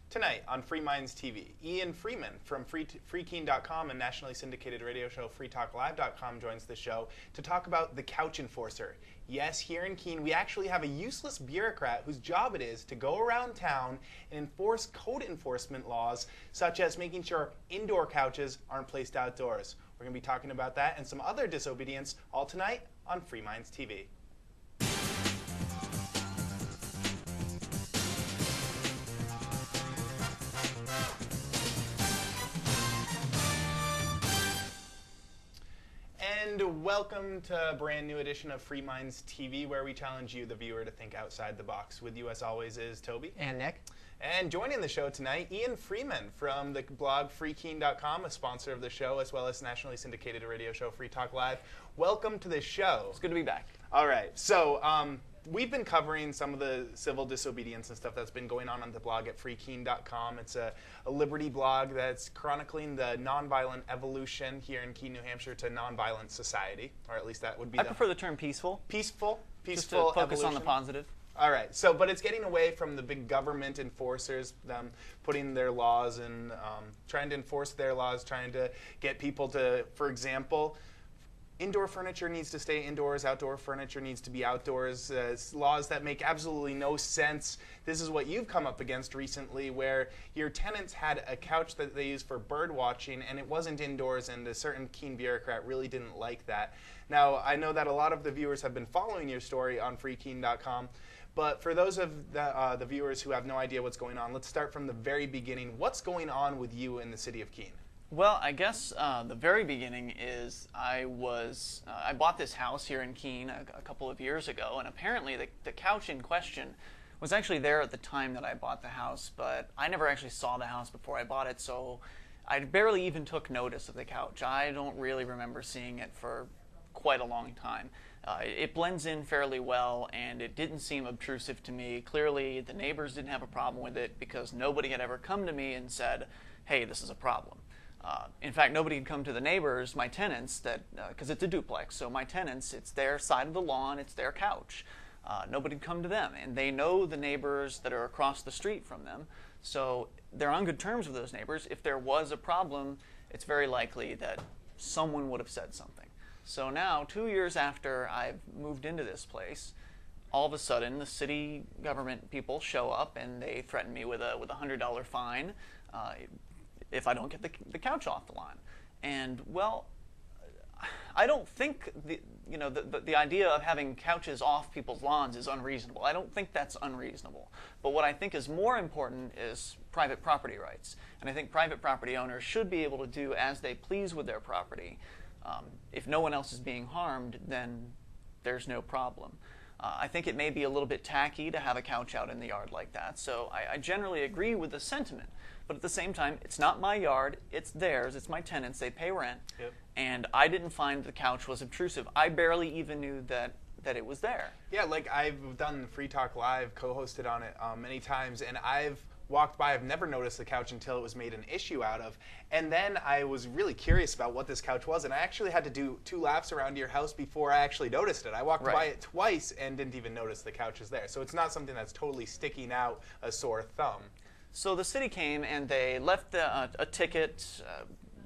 Tonight on Free Minds TV, Ian Freeman from freekeene.com and nationally syndicated radio show freetalklive.com joins the show to talk about the couch enforcer. Yes, here in Keene, we actually have a useless bureaucrat whose job it is to go around town and enforce code enforcement laws, such as making sure indoor couches aren't placed outdoors. We're going to be talking about that and some other disobedience all tonight on Free Minds TV. And welcome to a brand new edition of Free Minds TV, where we challenge you, the viewer, to think outside the box. With you, as always, is Toby. And Nick. And joining the show tonight, Ian Freeman from the blog freekeene.com, a sponsor of the show, as well as nationally syndicated radio show Free Talk Live. Welcome to the show. It's good to be back. All right. So we've been covering some of the civil disobedience and stuff that's been going on the blog at freekeene.com. It's a liberty blog that's chronicling the nonviolent evolution here in Keene, New Hampshire, to nonviolent society, or at least that would be. I prefer the term peaceful. Peaceful Just to focus evolution. on the positive. All right. So, but it's getting away from the big government enforcers, them putting their laws and trying to enforce their laws, trying to get people to, for example, indoor furniture needs to stay indoors, outdoor furniture needs to be outdoors. Laws that make absolutely no sense. This is what you've come up against recently, where your tenants had a couch that they used for bird watching, and it wasn't indoors, and a certain Keene bureaucrat really didn't like that. Now, I know that a lot of the viewers have been following your story on freekeene.com, but for those of the viewers who have no idea what's going on, let's start from the very beginning. What's going on with you in the city of Keene? Well, I guess the very beginning is I bought this house here in Keene a couple of years ago, and apparently the couch in question was actually there at the time that I bought the house, but I never actually saw the house before I bought it, so I barely even took notice of the couch. I don't really remember seeing it for quite a long time. It blends in fairly well, and it didn't seem obtrusive to me. Clearly, the neighbors didn't have a problem with it because nobody had ever come to me and said, hey, this is a problem. In fact, nobody had come to the neighbors, my tenants, because it's a duplex, so my tenants, it's their side of the lawn, it's their couch. Nobody had come to them, and they know the neighbors that are across the street from them, so they're on good terms with those neighbors. If there was a problem, it's very likely that someone would have said something. So now, 2 years after I've moved into this place, all of a sudden the city government people show up and they threaten me with a $100 fine if I don't get the couch off the lawn. And well, I don't think the idea of having couches off people's lawns is unreasonable. I don't think that's unreasonable. But what I think is more important is private property rights. And I think private property owners should be able to do as they please with their property. If no one else is being harmed, then there's no problem. I think it may be a little bit tacky to have a couch out in the yard like that, so I generally agree with the sentiment. But at the same time, it's not my yard, it's theirs, it's my tenants, they pay rent, Yep. and I didn't find the couch was obtrusive. I barely even knew that it was there. Yeah, like I've done Free Talk Live, co-hosted on it many times, and I've walked by, I've never noticed the couch until it was made an issue out of. And then I was really curious about what this couch was, and I actually had to do 2 laps around your house before I actually noticed it. I walked by it twice and didn't even notice the couch was there. So it's not something that's totally sticking out a sore thumb. So the city came and they left a ticket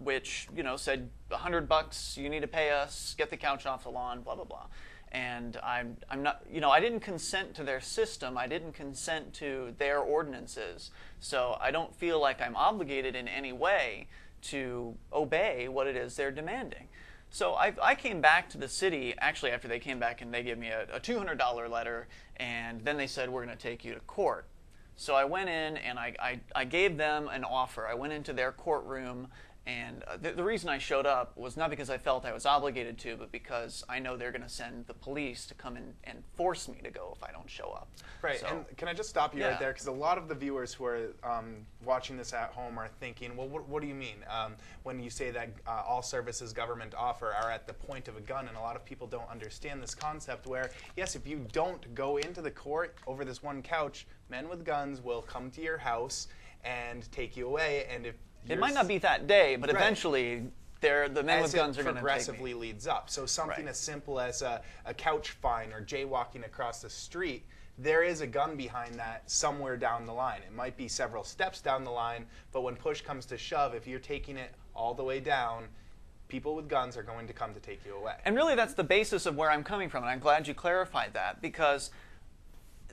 which said $100, you need to pay us, get the couch off the lawn, blah, blah, blah. And I'm not, I didn't consent to their system. I didn't consent to their ordinances. So I don't feel like I'm obligated in any way to obey what it is they're demanding. So I came back to the city, actually after they came back and they gave me a $200 letter, and then they said, we're going to take you to court. So I went in and I gave them an offer. I went into their courtroom, and the reason I showed up was not because I felt I was obligated to, but because I know they're going to send the police to come in and force me to go if I don't show up. Right, so, and can I just stop you right there? Because a lot of the viewers who are watching this at home are thinking, well, what do you mean when you say that all services government offer are at the point of a gun? And a lot of people don't understand this concept where, yes, if you don't go into the court over this one couch, men with guns will come to your house and take you away, and if it might not be that day, but eventually the men with guns are going to take me. Progressively leads up. So something as simple as a couch fine or jaywalking across the street there is a gun behind that somewhere down the line. It might be several steps down the line, but when push comes to shove, if you're taking it all the way down, people with guns are going to come to take you away. And really that's the basis of where I'm coming from, and I'm glad you clarified that, because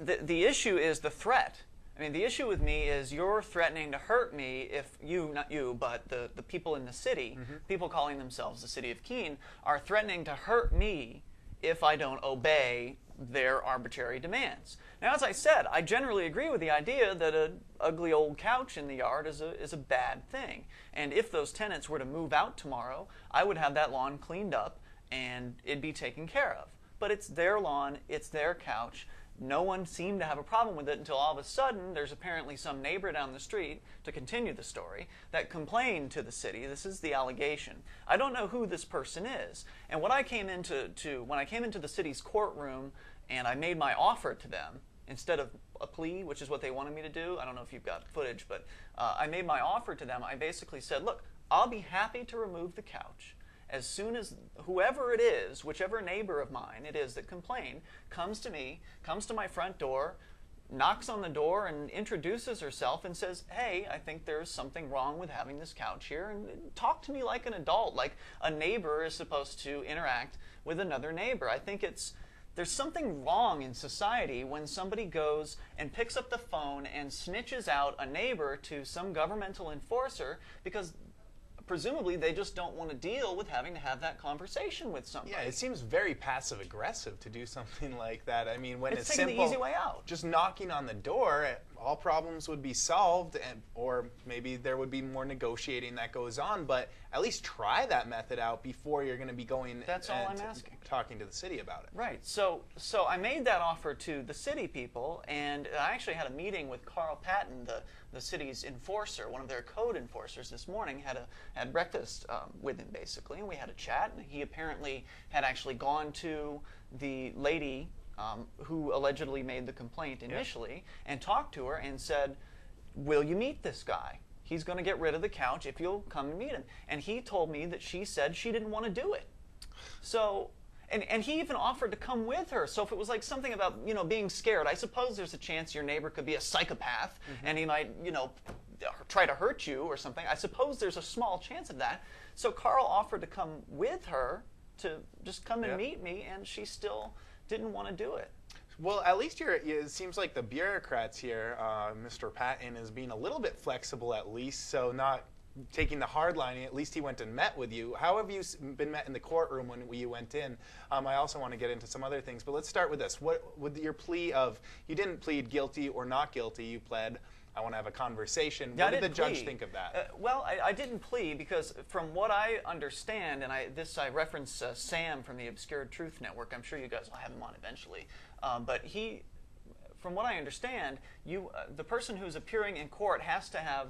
the issue is the threat. I mean, the issue with me is you're threatening to hurt me if you, not you, but the people in the city, people calling themselves the city of Keene, are threatening to hurt me if I don't obey their arbitrary demands. Now, as I said, I generally agree with the idea that an ugly old couch in the yard is a bad thing. And if those tenants were to move out tomorrow, I would have that lawn cleaned up and it'd be taken care of. But it's their lawn, it's their couch. No one seemed to have a problem with it until all of a sudden there's apparently some neighbor down the street, to continue the story, that complained to the city. This is the allegation. I don't know who this person is. And when I came into the city's courtroom and I made my offer to them, instead of a plea, which is what they wanted me to do, I don't know if you've got footage, but I made my offer to them. I basically said, look, I'll be happy to remove the couch as soon as whoever it is, whichever neighbor of mine it is that complained, comes to me, comes to my front door, knocks on the door and introduces herself and says, hey, I think there's something wrong with having this couch here, and talk to me like an adult, like a neighbor is supposed to interact with another neighbor. I think there's something wrong in society when somebody goes and picks up the phone and snitches out a neighbor to some governmental enforcer because presumably they just don't want to deal with having to have that conversation with somebody. Yeah, it seems very passive-aggressive to do something like that. I mean, when it's taking simple, the easy way out. Just knocking on the door, all problems would be solved, or maybe there would be more negotiating that goes on, but at least try that method out before you're going to be going That's all I'm asking. Talking to the city about it. Right. So I made that offer to the city people, and I actually had a meeting with Carl Patton, the city's enforcer, one of their code enforcers this morning, had breakfast with him basically, and we had a chat, and he apparently had actually gone to the lady who allegedly made the complaint initially, and talked to her and said, will you meet this guy? He's going to get rid of the couch if you'll come and meet him. And he told me that she said she didn't want to do it. So, and he even offered to come with her. So if it was like something about, being scared, I suppose there's a chance your neighbor could be a psychopath and he might, try to hurt you or something. I suppose there's a small chance of that. So Carl offered to come with her to just come and meet me, and she still didn't want to do it. Well, at least it seems like the bureaucrats here, Mr. Patton, is being a little bit flexible at least, so not taking the hard line. At least he went and met with you. How have you been met in the courtroom when you went in? I also want to get into some other things, but let's start with this. What with your plea of, you didn't plead guilty or not guilty, you pled, I want to have a conversation. What did the judge think of that? Well, I didn't plea because from what I understand, and I reference Sam from the Obscured Truth Network. I'm sure you guys will have him on eventually. But from what I understand, the person who's appearing in court has to have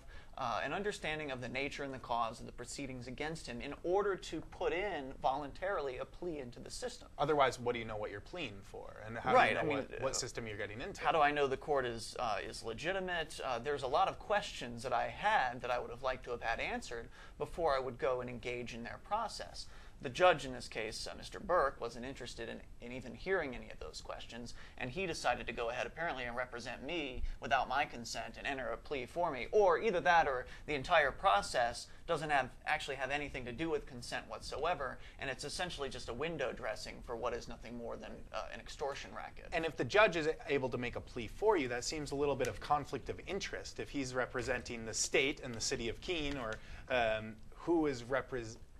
an understanding of the nature and the cause of the proceedings against him in order to put in voluntarily a plea into the system. Otherwise, what do you know what you're pleading for, and how do you know what system you're getting into? How do I know the court is legitimate? There's a lot of questions that I had that I would have liked to have had answered before I would go and engage in their process. The judge in this case, Mr. Burke, wasn't interested in even hearing any of those questions, and he decided to go ahead apparently and represent me without my consent and enter a plea for me. Or either that or the entire process doesn't actually have anything to do with consent whatsoever, and it's essentially just a window dressing for what is nothing more than an extortion racket. And if the judge is able to make a plea for you, that seems a little bit of conflict of interest. If he's representing the state and the city of Keene, or who is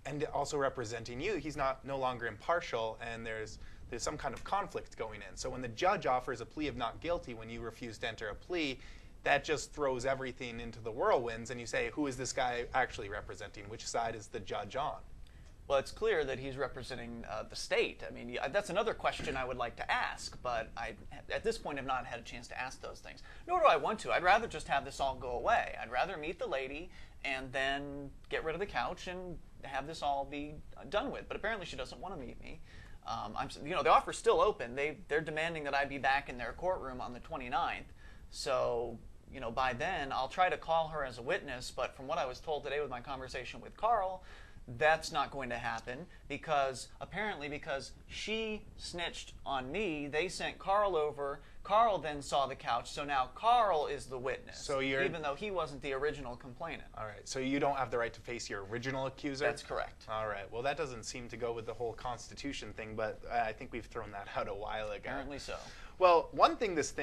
and also representing you, he's no longer impartial, and there's some kind of conflict going in. So when the judge offers a plea of not guilty when you refuse to enter a plea, that just throws everything into the whirlwinds, and you say, who is this guy actually representing? Which side is the judge on? Well, it's clear that he's representing the state. I mean, that's another question I would like to ask, but I, at this point, have not had a chance to ask those things. Nor do I want to. I'd rather just have this all go away. I'd rather meet the lady and then get rid of the couch and have this all be done with. But apparently she doesn't want to meet me. The offer's still open. They're demanding that I be back in their courtroom on the 29th. So, by then, I'll try to call her as a witness, but from what I was told today with my conversation with Carl, that's not going to happen because she snitched on me, they sent Carl over Carl then saw the couch, so now Carl is the witness, so even though he wasn't the original complainant. All right, so you don't have the right to face your original accuser? That's correct. All right, well, that doesn't seem to go with the whole Constitution thing, but I think we've thrown that out a while ago. Apparently so. Well, one thing this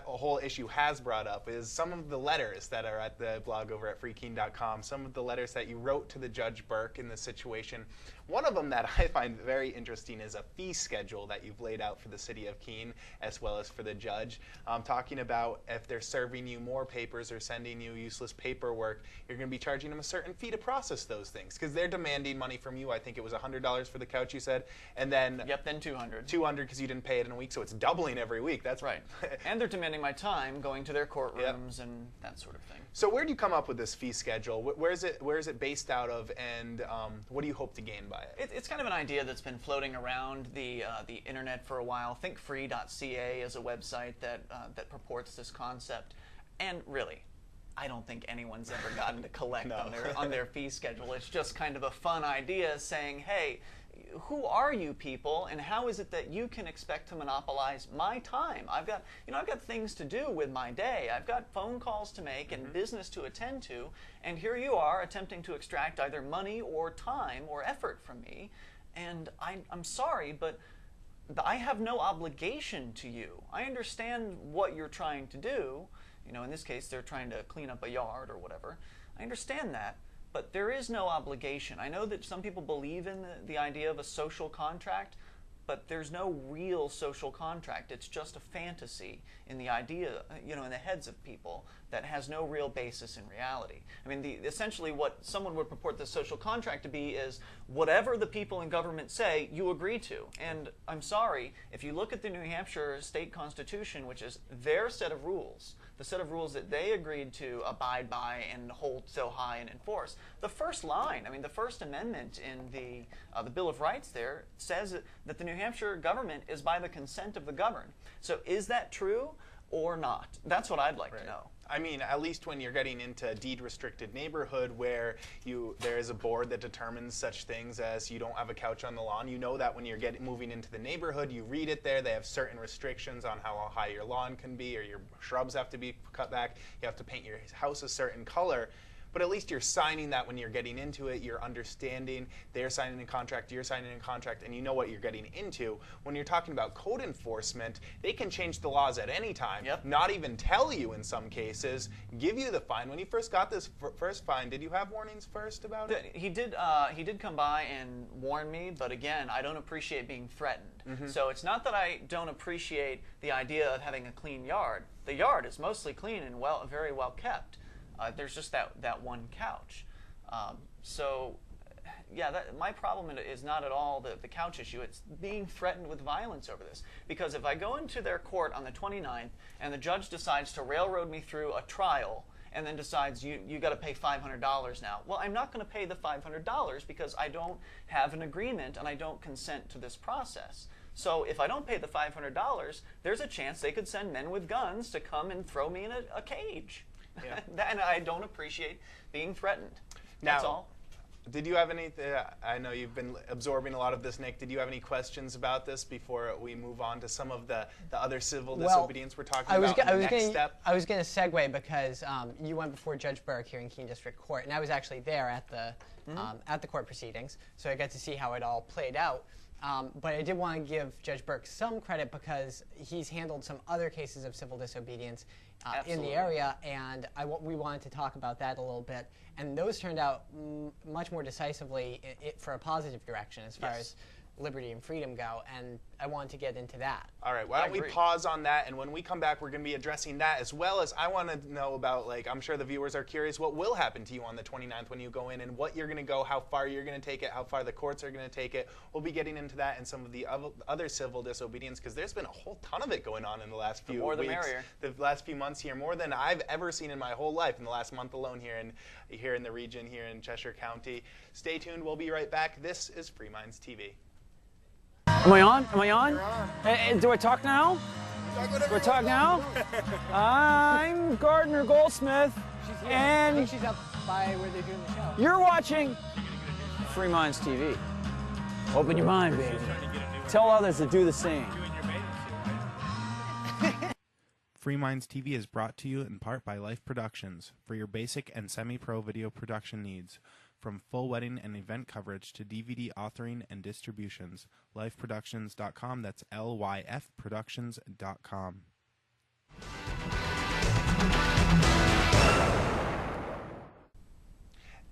whole issue has brought up is some of the letters that are at the blog over at freekeene.com, some of the letters that you wrote to the Judge Burke in this situation. One of them that I find very interesting is a fee schedule that you've laid out for the city of Keene as well as for the judge, talking about if they're serving you more papers or sending you useless paperwork, you're going to be charging them a certain fee to process those things because they're demanding money from you. I think it was $100 for the couch you said, and then then $200. $200 because you didn't pay it in a week, so it's doubling every week. That's right. And they're demanding my time, going to their courtrooms and that sort of thing. So where do you come up with this fee schedule? Where is it based out of, and what do you hope to gain by it? It's kind of an idea that's been floating around the internet for a while. Thinkfree.ca is a website that purports this concept, and really, I don't think anyone's ever gotten to collect on their fee schedule. It's just kind of a fun idea saying, hey, who are you people, and how is it that you can expect to monopolize my time? I've got things to do with my day. I've got phone calls to make and business to attend to, and here you are attempting to extract either money or time or effort from me. And I'm sorry, but I have no obligation to you. I understand what you're trying to do. In this case, they're trying to clean up a yard or whatever. I understand that. But there is no obligation. I know that some people believe in the idea of a social contract, but there's no real social contract. It's just a fantasy in the idea, in the heads of people that has no real basis in reality. I mean, essentially what someone would purport the social contract to be is whatever the people in government say, you agree to. And I'm sorry, if you look at the New Hampshire state constitution, which is their set of rules, the set of rules that they agreed to abide by and hold so high and enforce. The first line, the First Amendment in the Bill of Rights there says that the New Hampshire government is by the consent of the governed. So is that true or not? That's what I'd like to know. I mean, at least when you're getting into a deed-restricted neighborhood where there is a board that determines such things as you don't have a couch on the lawn, you know that when you're moving into the neighborhood, you read it there, they have certain restrictions on how high your lawn can be, or your shrubs have to be cut back, you have to paint your house a certain color. But at least you're signing that when you're getting into it, you're understanding, they're signing a contract, you're signing a contract, and you know what you're getting into. When you're talking about code enforcement, they can change the laws at any time, not even tell you in some cases, give you the fine. When you first got this first fine, did you have warnings first about it? He did come by and warn me, but again, I don't appreciate being threatened. So it's not that I don't appreciate the idea of having a clean yard. The yard is mostly clean and very well kept. There's just that one couch. My problem is not at all the couch issue. It's being threatened with violence over this. Because if I go into their court on the 29th and the judge decides to railroad me through a trial and then decides you got to pay $500 now, well, I'm not going to pay the $500 because I don't have an agreement and I don't consent to this process. So if I don't pay the $500, there's a chance they could send men with guns to come and throw me in a cage. And I don't appreciate being threatened. That's all. Did you have any, I know you've been absorbing a lot of this, Nick. Did you have any questions about this before we move on to some of the other civil disobedience we're talking about? I was going to segue because you went before Judge Burke here in Keene District Court, and I was actually there at the court proceedings, so I got to see how it all played out. But I did want to give Judge Burke some credit because he's handled some other cases of civil disobedience in the area, and we wanted to talk about that a little bit. And those turned out much more decisively for a positive direction as far as liberty and freedom go, and I wanted to get into that. All right, why don't we pause on that, and when we come back, we're going to be addressing that, as well as I want to know about, I'm sure the viewers are curious, what will happen to you on the 29th when you go in, and what you're going to go, how far you're going to take it, how far the courts are going to take it. We'll be getting into that and some of the other civil disobedience, because there's been a whole ton of it going on in the last few weeks. The merrier. The last few months here, more than I've ever seen in my whole life, in the last month alone here in the region, here in Cheshire County. Stay tuned, we'll be right back. This is Free Minds TV. Am I on? Am I on? Hey, do I talk now? Do I talk now? I'm Gardner Goldsmith, and I think she's up by where they're doing the show. You're watching Free Minds TV. Open your mind, baby. Tell others to do the same. Free Minds TV is brought to you in part by Life Productions for your basic and semi-pro video production needs. From full wedding and event coverage to DVD authoring and distributions, lifeproductions.com. That's lyfproductions.com.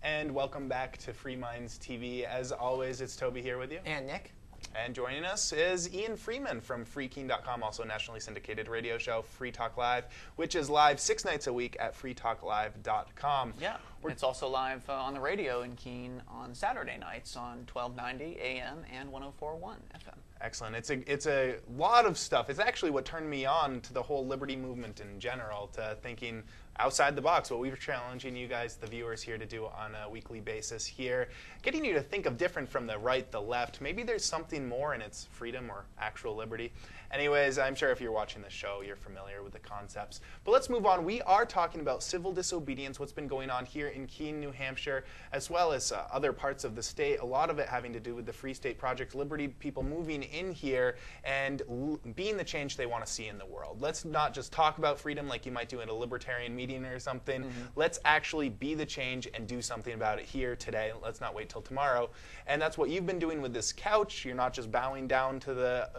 And welcome back to Free Minds TV. As always, it's Toby here with you. And Nick. And joining us is Ian Freeman from freekeene.com, also a nationally syndicated radio show, Free Talk Live, which is live 6 nights a week at freetalklive.com. Yeah, it's also live on the radio in Keene on Saturday nights on 1290 AM and 104.1 FM. Excellent. It's a lot of stuff. It's actually what turned me on to the whole liberty movement in general, to thinking outside the box, what we were challenging you guys, the viewers here, to do on a weekly basis here, getting you to think of different from the right, the left. Maybe there's something more and it's freedom or actual liberty. Anyways, I'm sure if you're watching this show, you're familiar with the concepts. But let's move on. We are talking about civil disobedience, what's been going on here in Keene, New Hampshire, as well as other parts of the state. A lot of it having to do with the Free State Project, Liberty, people moving in here and being the change they want to see in the world. Let's not just talk about freedom like you might do in a libertarian meeting or something. Let's actually be the change and do something about it here today. Let's not wait till tomorrow. And that's what you've been doing with this couch. You're not just bowing down to the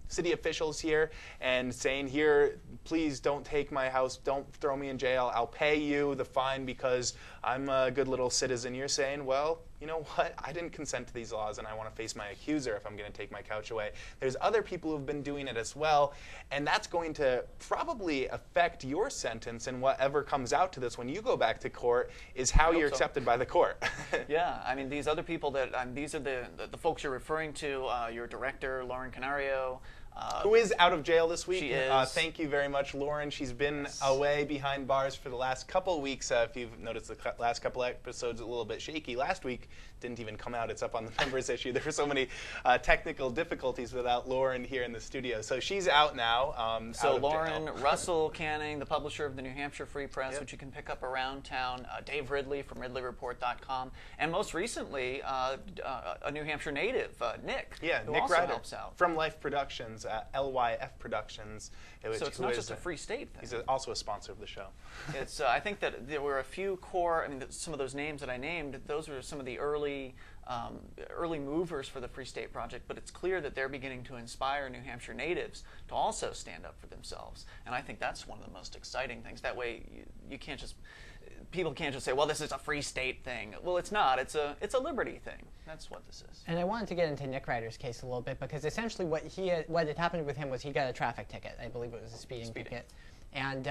city officials here and saying, here, please don't take my house, don't throw me in jail, I'll pay you the fine because I'm a good little citizen. You're saying, well, you know what, I didn't consent to these laws and I want to face my accuser if I'm going to take my couch away. There's other people who've been doing it as well, and that's going to probably affect your sentence, and whatever comes out to this when you go back to court is how you're accepted by the court. Yeah, I mean, these other people that, these are the folks you're referring to, your director, Lauren Canario, who is out of jail this week. She is. Thank you very much, Lauren. She's been away behind bars for the last couple of weeks. If you've noticed, the last couple episodes a little bit shaky. Last week didn't even come out. It's up on the members issue. There were so many technical difficulties without Lauren here in the studio. So she's out now. So Lauren, Russell Canning, the publisher of the New Hampshire Free Press, which you can pick up around town, Dave Ridley from RidleyReport.com, and most recently, a New Hampshire native, Nick, who Nick also Ryder helps out. from Life Productions, LYF Productions. So it's not just a Free State thing. He's also a sponsor of the show. It's. I think that there were a few core. I mean, some of those names that I named, those were some of the early movers for the Free State Project. But it's clear that they're beginning to inspire New Hampshire natives to also stand up for themselves. And I think that's one of the most exciting things. That way, you can't just. People can't just say, well, this is a Free State thing. Well, it's not. It's a liberty thing. That's what this is. And I wanted to get into Nick Ryder's case a little bit, because essentially what had happened with him was he got a traffic ticket. I believe it was a speeding ticket. And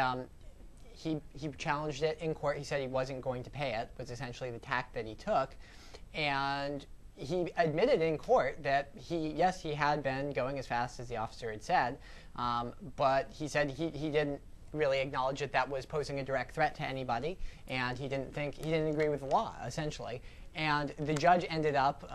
he challenged it in court. He said he wasn't going to pay it, was essentially the tack that he took. And he admitted in court that he had been going as fast as the officer had said, but he said he didn't really acknowledge that was posing a direct threat to anybody, and he didn't agree with the law, essentially. And the judge ended up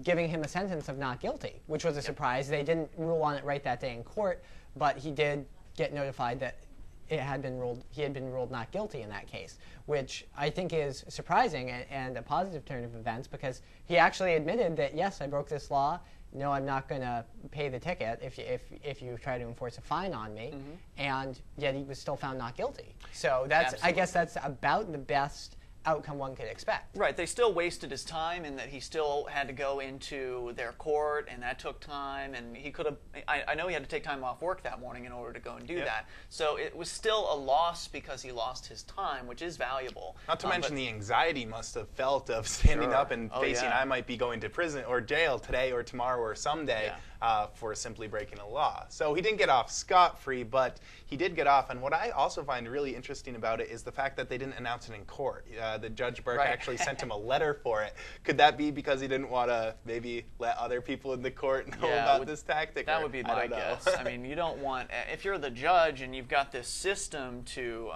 giving him a sentence of not guilty, which was a surprise. They didn't rule on it right that day in court, but he did get notified that he had been ruled not guilty in that case, which I think is surprising and a positive turn of events, because he actually admitted that, yes, I broke this law. No, I'm not going to pay the ticket if you try to enforce a fine on me, and yet he was still found not guilty. So I guess that's about the best outcome one could expect. Right. They still wasted his time in that he still had to go into their court, and that took time, and he could have, I know he had to take time off work that morning in order to go and do that. So it was still a loss because he lost his time, which is valuable. Not to mention the anxiety must have felt of standing up and facing, I might be going to prison or jail today or tomorrow or someday for simply breaking a law. So he didn't get off scot-free, but he did get off. And what I also find really interesting about it is the fact that they didn't announce it in court. The Judge Burke actually sent him a letter for it. Could that be because he didn't want to maybe let other people in the court know about this tactic? That would be my guess. I mean, you don't want, if you're the judge and you've got this system to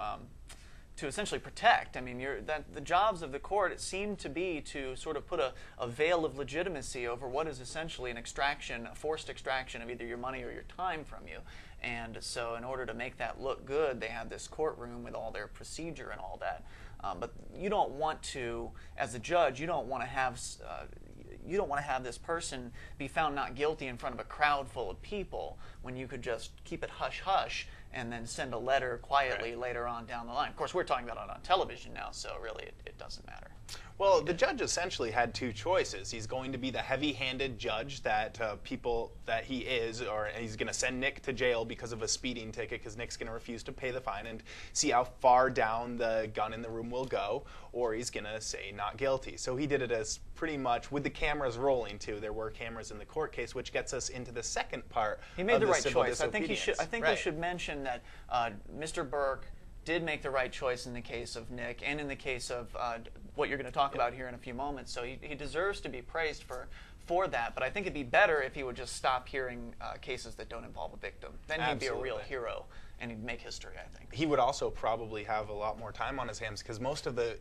essentially protect. I mean, the jobs of the court seem to be to sort of put a veil of legitimacy over what is essentially a forced extraction of either your money or your time from you. And so in order to make that look good, they have this courtroom with all their procedure and all that. But you don't want to, as a judge, you don't want to have this person be found not guilty in front of a crowd full of people when you could just keep it hush-hush and then send a letter quietly later on down the line. Of course, we're talking about it on television now, so really it doesn't matter. Well, the judge essentially had two choices. He's going to be the heavy-handed judge that that he is, or he's going to send Nick to jail because of a speeding ticket because Nick's going to refuse to pay the fine and see how far down the gun in the room will go, or he's going to say not guilty. So he did it as pretty much with the cameras rolling too. There were cameras in the court case, which gets us into the second part. He made of the right civil choice. I think he should. I think we Right. should mention that Mr. Burke did make the right choice in the case of Nick and in the case of what you're going to talk about here in a few moments. So he deserves to be praised for that. But I think it'd be better if he would just stop hearing cases that don't involve a victim. Then he'd be a real hero and he'd make history, I think. He would also probably have a lot more time on his hands because most of the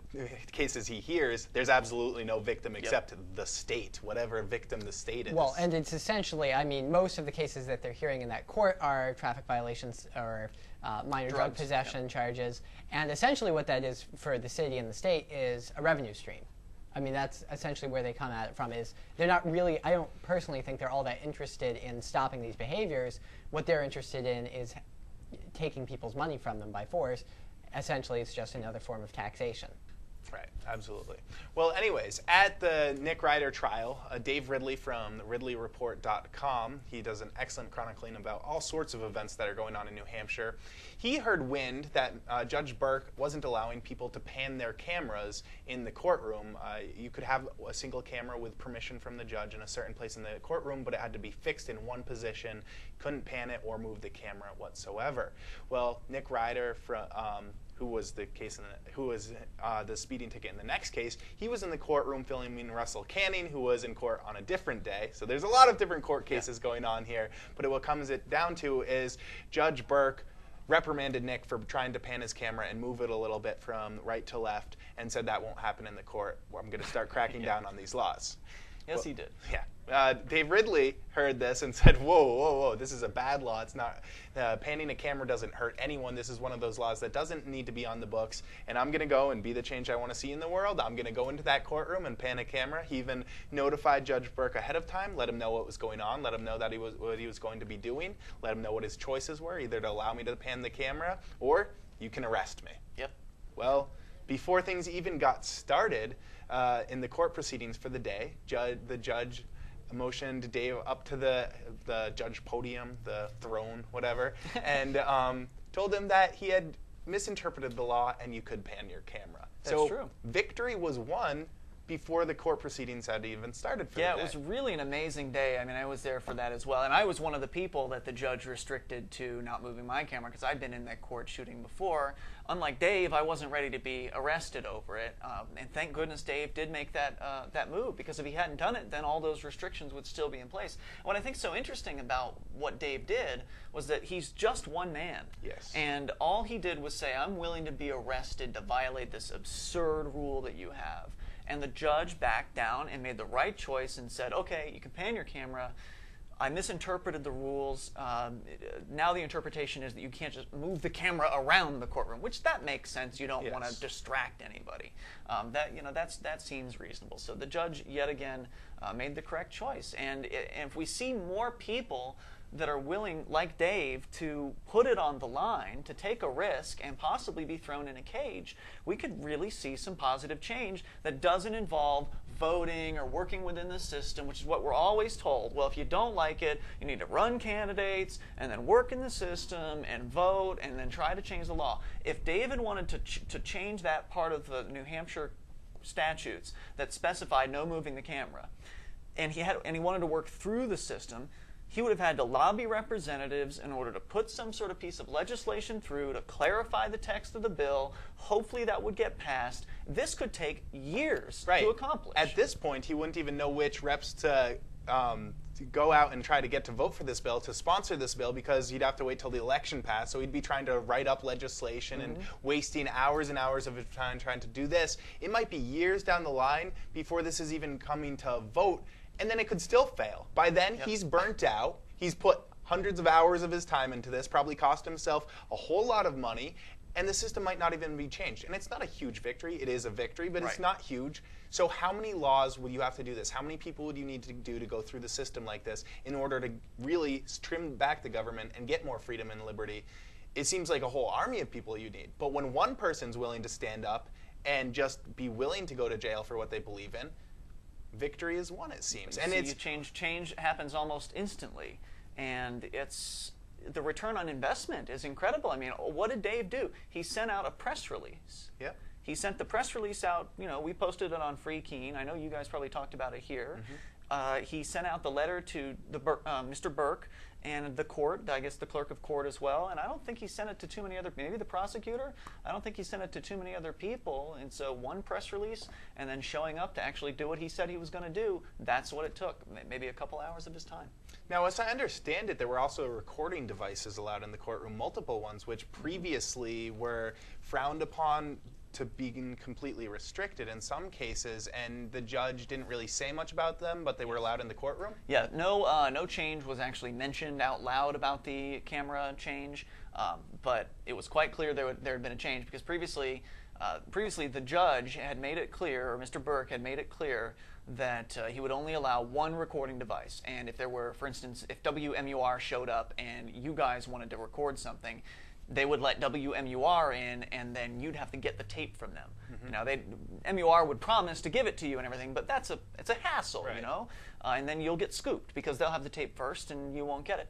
cases he hears, there's absolutely no victim except the state, whatever victim the state is. Well, and it's essentially, I mean, most of the cases that they're hearing in that court are traffic violations or minor drug possession charges. And essentially what that is for the city and the state is a revenue stream. I mean, that's essentially where they come at it from is they're not really, I don't personally think they're all that interested in stopping these behaviors. What they're interested in is taking people's money from them by force. Essentially, it's just another form of taxation. Right, absolutely. Well, anyways, at the Nick Ryder trial, Dave Ridley from RidleyReport.com, he does an excellent chronicling about all sorts of events that are going on in New Hampshire. He heard wind that Judge Burke wasn't allowing people to pan their cameras in the courtroom. You could have a single camera with permission from the judge in a certain place in the courtroom, but it had to be fixed in one position. Couldn't pan it or move the camera whatsoever. Well, Nick Ryder who was the speeding ticket in the next case, he was in the courtroom filming Russell Canning, who was in court on a different day. So there's a lot of different court cases going on here. But what comes it down to is Judge Burke reprimanded Nick for trying to pan his camera and move it a little bit from right to left and said that won't happen in the court. I'm going to start cracking down on these laws. Yes, he did. Yeah. Dave Ridley heard this and said, whoa, this is a bad law. It's not, panning a camera doesn't hurt anyone. This is one of those laws that doesn't need to be on the books, and I'm going to go and be the change I want to see in the world. I'm going to go into that courtroom and pan a camera. He even notified Judge Burke ahead of time, let him know what was going on, let him know that what he was going to be doing, let him know what his choices were, either to allow me to pan the camera or you can arrest me. Yep. Well, before things even got started in the court proceedings for the day, the judge motioned Dave up to the judge podium, the throne, whatever, and told him that he had misinterpreted the law and you could pan your camera. That's true. Victory was won before the court proceedings had even started for the day. Yeah, it was really an amazing day. I mean, I was there for that as well. And I was one of the people that the judge restricted to not moving my camera because I'd been in that court shooting before. Unlike Dave, I wasn't ready to be arrested over it. And thank goodness Dave did make that move, because if he hadn't done it, then all those restrictions would still be in place. What I think is so interesting about what Dave did was that he's just one man. Yes. And all he did was say, I'm willing to be arrested to violate this absurd rule that you have. And the judge backed down and made the right choice and said, okay, you can pan your camera. I misinterpreted the rules. Now the interpretation is that you can't just move the camera around the courtroom, which that makes sense. You don't want to distract anybody. That seems reasonable. So the judge yet again made the correct choice. And if we see more people that are willing, like Dave, to put it on the line, to take a risk and possibly be thrown in a cage, we could really see some positive change that doesn't involve voting or working within the system, which is what we're always told. Well, if you don't like it, you need to run candidates and then work in the system and vote and then try to change the law. If David wanted to change that part of the New Hampshire statutes that specified no moving the camera, and he wanted to work through the system, he would have had to lobby representatives in order to put some sort of piece of legislation through to clarify the text of the bill. Hopefully that would get passed. This could take years to accomplish. At this point, he wouldn't even know which reps to go out and try to get to vote for this bill, to sponsor this bill, because he'd have to wait till the election passed. So he'd be trying to write up legislation and wasting hours and hours of his time trying to do this. It might be years down the line before this is even coming to vote. And then it could still fail. By then, he's burnt out. He's put hundreds of hours of his time into this, probably cost himself a whole lot of money, and the system might not even be changed. And it's not a huge victory. It is a victory, but it's not huge. So how many laws would you have to do this? How many people would you need to do to go through the system like this in order to really trim back the government and get more freedom and liberty? it seems like a whole army of people you need. But when one person's willing to stand up and just be willing to go to jail for what they believe in, victory is won, it seems. And it's change happens almost instantly, and it's the return on investment is incredible. I mean, what did Dave do? He sent out a press release. Yeah. He sent the press release out. You know, we posted it on Free Keene. I know you guys probably talked about it here. He sent out the letter to the Mr. Burke and the court, I guess the clerk of court as well, and I don't think he sent it to too many other, maybe the prosecutor, I don't think he sent it to too many other people, and so one press release and then showing up to actually do what he said he was going to do, that's what it took, maybe a couple hours of his time. Now, as I understand it, there were also recording devices allowed in the courtroom, multiple ones, which previously were frowned upon to being completely restricted in some cases, and the judge didn't really say much about them, but they were allowed in the courtroom? Yeah, no change was actually mentioned out loud about the camera change, but it was quite clear there had been a change, because previously the judge had made it clear, or Mr. Burke had made it clear, that he would only allow one recording device. And if there were, for instance, if WMUR showed up and you guys wanted to record something, they would let WMUR in, and then you'd have to get the tape from them. You know, MUR would promise to give it to you and everything, but it's a hassle, right. You know. And then you'll get scooped because they'll have the tape first, and you won't get it.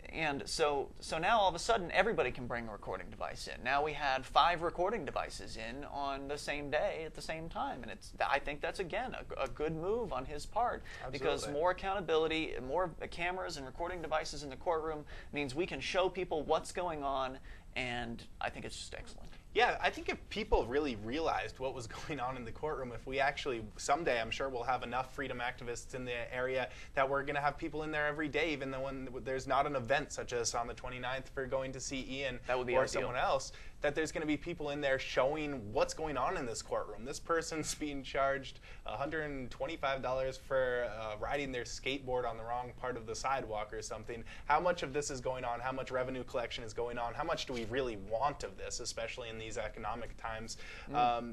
And so now all of a sudden everybody can bring a recording device in. Now we had 5 recording devices in on the same day at the same time, and I think that's again a good move on his part. Absolutely. Because more accountability, more cameras and recording devices in the courtroom means we can show people what's going on, and I think it's just excellent. Yeah, I think if people really realized what was going on in the courtroom, if we actually, someday I'm sure we'll have enough freedom activists in the area that we're going to have people in there every day, even though when there's not an event such as on the 29th for going to see Ian or ideal. someone else, that there's going to be people in there showing what's going on in this courtroom. This person's being charged $125 for riding their skateboard on the wrong part of the sidewalk or something. How much of this is going on? How much revenue collection is going on? How much do we really want of this, especially in these economic times?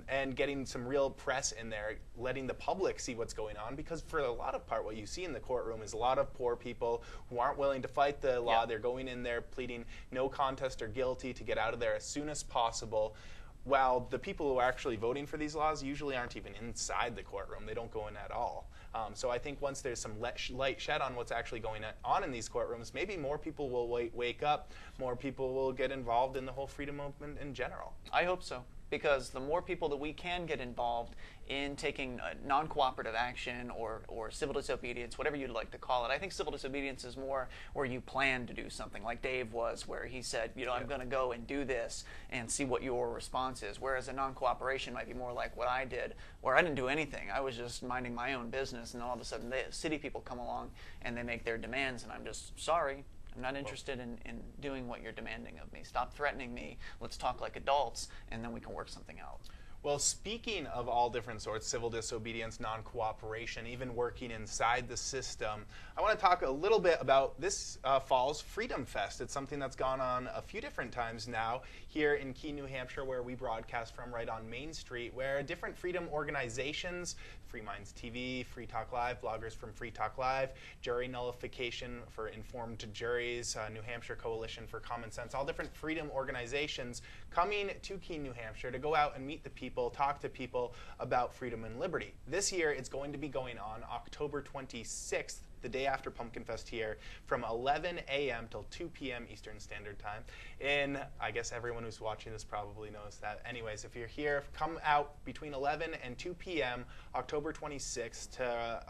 And getting some real press in there, letting the public see what's going on, because for a lot of part what you see in the courtroom is a lot of poor people who aren't willing to fight the law. They're going in there pleading no contest or guilty to get out of there as soon as possible, while the people who are actually voting for these laws usually aren't even inside the courtroom. They don't go in at all. So I think once there's some light shed on what's actually going on in these courtrooms, maybe more people will wake up, more people will get involved in the whole freedom movement in general. I hope so, because the more people that we can get involved in taking non-cooperative action or civil disobedience, whatever you'd like to call it. I think civil disobedience is more where you plan to do something, like Dave was, where he said, you know, I'm going to go and do this and see what your response is, whereas a non-cooperation might be more like what I did, where I didn't do anything. I was just minding my own business, and all of a sudden the city people come along and they make their demands, and I'm just sorry. I'm not interested in doing what you're demanding of me. Stop threatening me. Let's talk like adults, and then we can work something out. Well, speaking of all different sorts, civil disobedience, non-cooperation, even working inside the system, I want to talk a little bit about this fall's Freedom Fest. It's something that's gone on a few different times now here in Keene, New Hampshire, where we broadcast from right on Main Street, where different freedom organizations, Free Minds TV, Free Talk Live, bloggers from Free Talk Live, Jury Nullification for Informed Juries, New Hampshire Coalition for Common Sense, all different freedom organizations coming to Keene, New Hampshire to go out and meet the people, talk to people about freedom and liberty. This year it's going to be going on October 26th, the day after Pumpkin Fest here, from 11 a.m. till 2 p.m. Eastern Standard Time. And I guess everyone who's watching this probably knows that. Anyways, if you're here, come out between 11 and 2 p.m. October 26th to,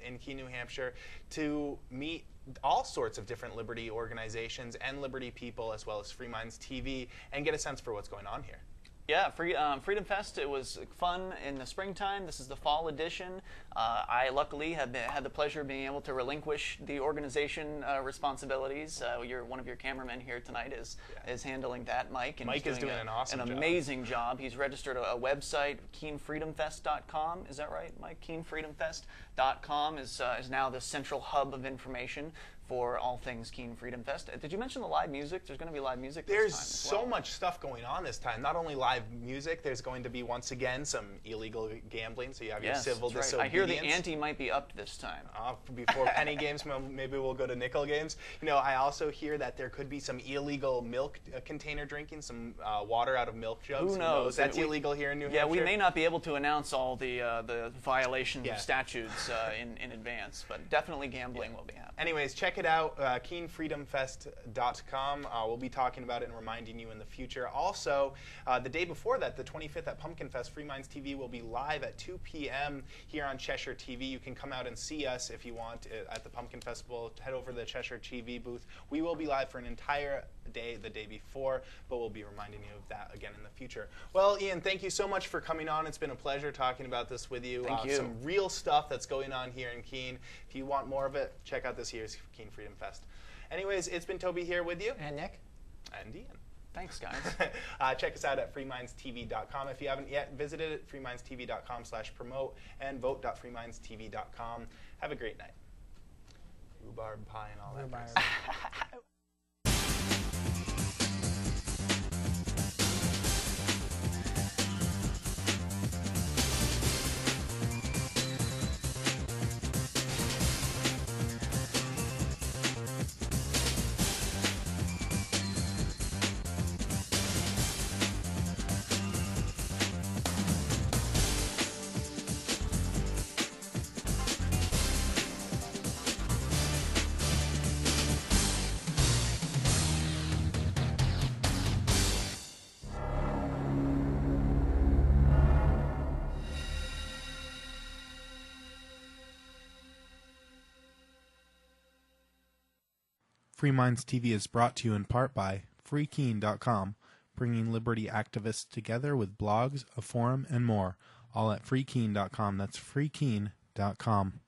in Keene, New Hampshire, to meet all sorts of different liberty organizations and liberty people, as well as Free Minds TV, and get a sense for what's going on here. Yeah, Freedom Fest, it was fun in the springtime. This is the fall edition. I luckily had the pleasure of being able to relinquish the organization responsibilities. One of your cameramen here tonight is handling that, Mike. And Mike is doing an awesome job. An amazing job. He's registered a website, KeeneFreedomFest.com. Is that right, Mike? KeeneFreedomFest.com is now the central hub of information for all things Keene Freedom Fest. Did you mention the live music? There's going to be live music There's this time as so well. much stuff going on this time. Not only live music, there's going to be, once again, some illegal gambling. So you have Yes, your civil that's disobedience. right. I hear the ante might be upped this time. Before penny games, maybe we'll go to nickel games. I also hear that there could be some illegal milk container drinking, some water out of milk jugs. Who knows? That's illegal here in New Yeah, Hampshire. we may not be able to announce all the violations Yeah. of statutes in advance, but definitely gambling will be happening. Anyways, check it out, KeeneFreedomFest.com. We'll be talking about it and reminding you in the future. Also, the day before that, the 25th at Pumpkin Fest, Free Minds TV will be live at 2 p.m. here on Cheshire TV. You can come out and see us if you want at the Pumpkin Festival. Head over to the Cheshire TV booth. We will be live for an entire day the day before, but we'll be reminding you of that again in the future. Well, Ian, thank you so much for coming on. It's been a pleasure talking about this with you. Thank you. Some real stuff that's going on here in Keene. If you want more of it, check out this year's Keene Freedom Fest. Anyways, it's been Toby here with you. And Nick? And Ian. Thanks, guys. Check us out at freemindstv.com. If you haven't yet visited it, freemindstv.com/promote and vote.freemindstv.com. Have a great night. Rhubarb pie and all that. Rhubarb. Kind of stuff. Free Minds TV is brought to you in part by freekeene.com, bringing liberty activists together with blogs, a forum, and more, all at freekeene.com. That's freekeene.com.